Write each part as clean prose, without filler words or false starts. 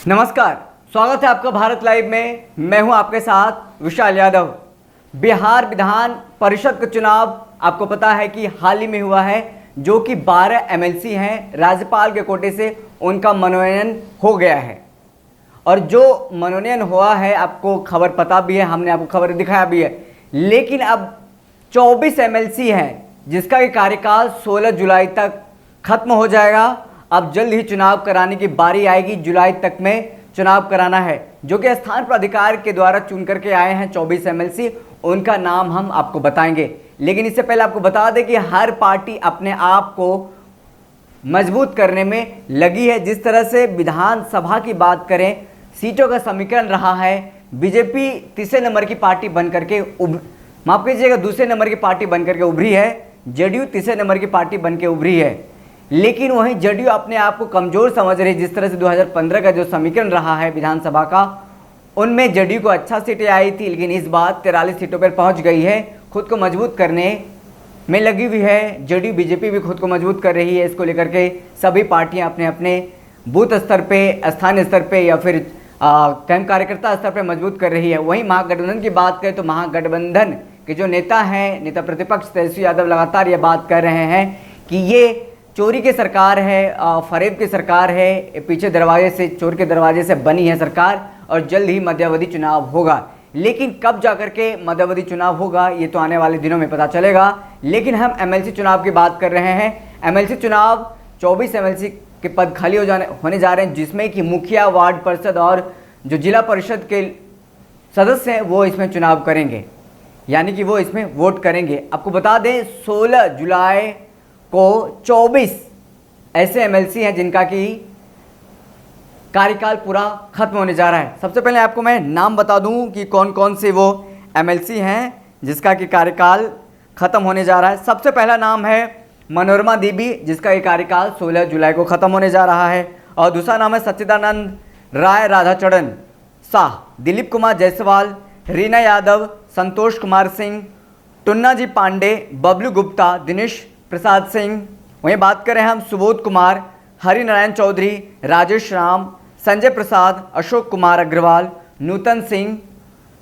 नमस्कार, स्वागत है आपका भारत लाइव में। मैं हूं आपके साथ विशाल यादव। बिहार विधान परिषद का चुनाव आपको पता है कि हाल ही में हुआ है, जो कि 12 एमएलसी हैं, राज्यपाल के कोटे से उनका मनोनयन हो गया है। और जो मनोनयन हुआ है आपको खबर पता भी है, हमने आपको खबर दिखाया भी है। लेकिन अब 24 एमएलसी हैं जिसका कि कार्यकाल 16 जुलाई तक खत्म हो जाएगा। अब जल्द ही चुनाव कराने की बारी आएगी, जुलाई तक में चुनाव कराना है, जो कि स्थान प्राधिकार के द्वारा चुन करके आए हैं 24 एमएलसी। उनका नाम हम आपको बताएंगे, लेकिन इससे पहले आपको बता दें कि हर पार्टी अपने आप को मजबूत करने में लगी है। जिस तरह से विधानसभा की बात करें, सीटों का समीकरण रहा है, बीजेपी तीसरे नंबर की पार्टी बनकर के माफ कीजिएगा दूसरे नंबर की पार्टी बनकर के उभरी है, जेडीयू तीसरे नंबर की पार्टी बनकर उभरी है। लेकिन वहीं जेडीयू अपने आप को कमजोर समझ रही है। जिस तरह से 2015 का जो समीकरण रहा है विधानसभा का, उनमें जेडीयू को अच्छा सीटें आई थी, लेकिन इस बार 43 सीटों पर पहुंच गई है। खुद को मजबूत करने में लगी हुई है जेडीयू। बीजेपी भी खुद को मजबूत कर रही है। इसको लेकर के सभी पार्टियां अपने अपने बूथ स्तर पे, स्थानीय स्तर पे या फिर कैंप कार्यकर्ता स्तर पर मजबूत कर रही है। वहीं महागठबंधन की बात करें तो महागठबंधन के जो नेता हैं, नेता प्रतिपक्ष तेजस्वी यादव लगातार ये बात कर रहे हैं कि ये चोरी की सरकार है, फरेब की सरकार है, पीछे दरवाजे से, चोर के दरवाजे से बनी है सरकार, और जल्द ही मध्यावधि चुनाव होगा। लेकिन कब जाकर के मध्यावधि चुनाव होगा ये तो आने वाले दिनों में पता चलेगा। लेकिन हम एमएलसी चुनाव की बात कर रहे हैं। एमएलसी चुनाव 24 एमएलसी के पद खाली होने जा रहे हैं, जिसमें कि मुखिया, वार्ड पार्षद और जो जिला परिषद के सदस्य हैं वो इसमें चुनाव करेंगे, यानी कि वो इसमें वोट करेंगे। आपको बता दें 16 जुलाई को 24 ऐसे एमएलसी हैं जिनका कि कार्यकाल पूरा खत्म होने जा रहा है। सबसे पहले आपको मैं नाम बता दूं कि कौन कौन से वो एमएलसी हैं जिसका कि कार्यकाल खत्म होने जा रहा है। सबसे पहला नाम है मनोरमा देवी, जिसका ये कार्यकाल 16 जुलाई को खत्म होने जा रहा है। और दूसरा नाम है सच्चिदानंद राय राधाचरण शाह, दिलीप कुमार जायसवाल, रीना यादव, संतोष कुमार सिंह, टुन्ना जी पांडे, बबलू गुप्ता, दिनेश प्रसाद सिंह। वहीं बात करें हम सुबोध कुमार, हरिनारायण चौधरी, राजेश राम, संजय प्रसाद, अशोक कुमार अग्रवाल, नूतन सिंह,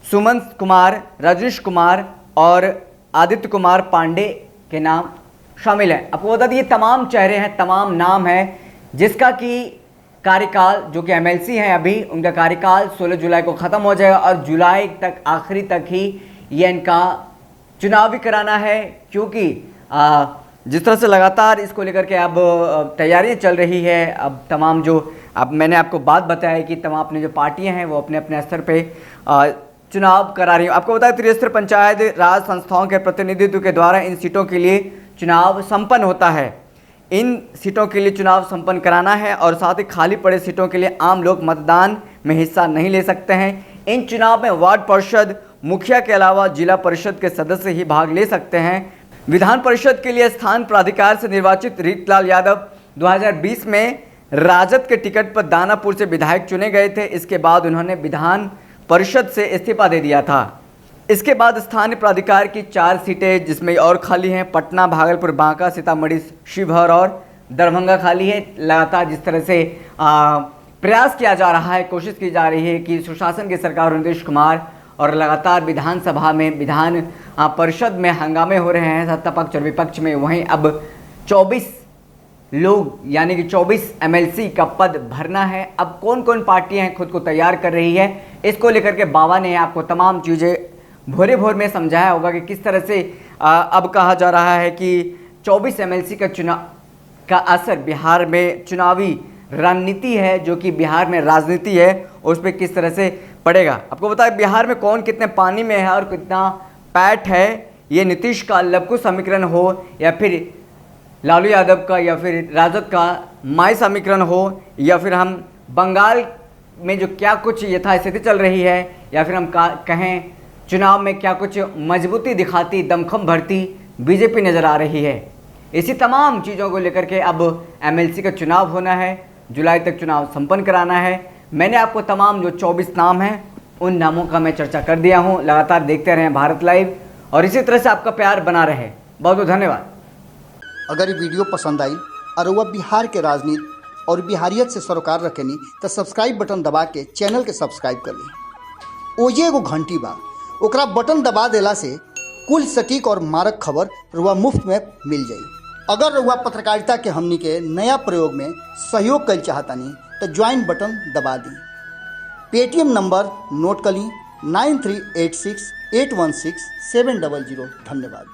सुमन कुमार, रजनीश कुमार और आदित्य कुमार पांडे के नाम शामिल हैं। आपको बता दें ये तमाम चेहरे हैं, तमाम नाम हैं, जिसका कि कार्यकाल, जो कि एमएलसी हैं अभी, उनका कार्यकाल 16 जुलाई को ख़त्म हो जाएगा और जुलाई तक, आखिरी तक ही ये इनका चुनाव भी कराना है। क्योंकि जिस तरह से लगातार इसको लेकर के अब तैयारियां चल रही है, अब तमाम जो अब मैंने आपको बात बताया कि तमाम अपने जो पार्टियां हैं वो अपने अपने स्तर पे चुनाव करा रही हैं। आपको बताया त्रिस्तरीय पंचायत राज संस्थाओं के प्रतिनिधित्व के द्वारा इन सीटों के लिए चुनाव संपन्न होता है। इन सीटों के लिए चुनाव संपन्न कराना है और साथ ही खाली पड़े सीटों के लिए आम लोग मतदान में हिस्सा नहीं ले सकते हैं। इन चुनाव में वार्ड पार्षद, मुखिया के अलावा जिला परिषद के सदस्य ही भाग ले सकते हैं। विधान परिषद के लिए स्थान प्राधिकार से निर्वाचित रीतलाल यादव 2020 में राजद के टिकट पर दानापुर से विधायक चुने गए थे। इसके बाद उन्होंने विधान परिषद से इस्तीफा दे दिया था। इसके बाद स्थानीय प्राधिकार की 4 सीटें जिसमें और खाली हैं, पटना, भागलपुर, बांका, सीतामढ़ी, शिवहर और दरभंगा खाली है। लगातार जिस तरह से प्रयास किया जा रहा है, कोशिश की जा रही है कि सुशासन की सरकार नीतीश कुमार, और लगातार विधानसभा में, विधान परिषद में हंगामे हो रहे हैं सत्ता पक्ष और विपक्ष में। वहीं अब 24 लोग यानी कि 24 एमएलसी का पद भरना है। अब कौन कौन पार्टियां हैं खुद को तैयार कर रही है, इसको लेकर के बाबा ने आपको तमाम चीज़ें भोरे भोर में समझाया होगा कि किस तरह से अब कहा जा रहा है कि 24 एमएलसी का चुनाव का असर बिहार में चुनावी रणनीति है, जो कि बिहार में राजनीति है, उस पर किस तरह से पड़ेगा। आपको बताएं बिहार में कौन कितने पानी में है और कितना पैठ है। ये नीतीश का लघु समीकरण हो या फिर लालू यादव का या फिर राजद का माई समीकरण हो, या फिर हम बंगाल में जो क्या कुछ यथास्थिति चल रही है, या फिर हम कहें चुनाव में क्या कुछ मजबूती दिखाती, दमखम भरती बीजेपी नज़र आ रही है। इसी तमाम चीज़ों को लेकर के अब एमएलसी का चुनाव होना है, जुलाई तक चुनाव संपन्न कराना है। मैंने आपको तमाम जो 24 नाम हैं उन नामों का मैं चर्चा कर दिया हूं। लगातार देखते रहें भारत लाइव और इसी तरह से आपका प्यार बना रहे। बहुत बहुत धन्यवाद। अगर ये वीडियो पसंद आई और वह बिहार के राजनीति और बिहारियत से सरोकार रखेनी तो सब्सक्राइब बटन दबा के चैनल के सब्सक्राइब कर ली। ओजे एगो घंटी बा, ओकरा बटन दबा देला से कुल सटीक और मारक खबर रुआ मुफ्त में मिल जाई। अगर रुआ पत्रकारिता के हमनी के नया प्रयोग में सहयोग कर चाहतानी तो ज्वाइन बटन दबा दी। पेटीएम नंबर नोट कर ली 9386816700। धन्यवाद।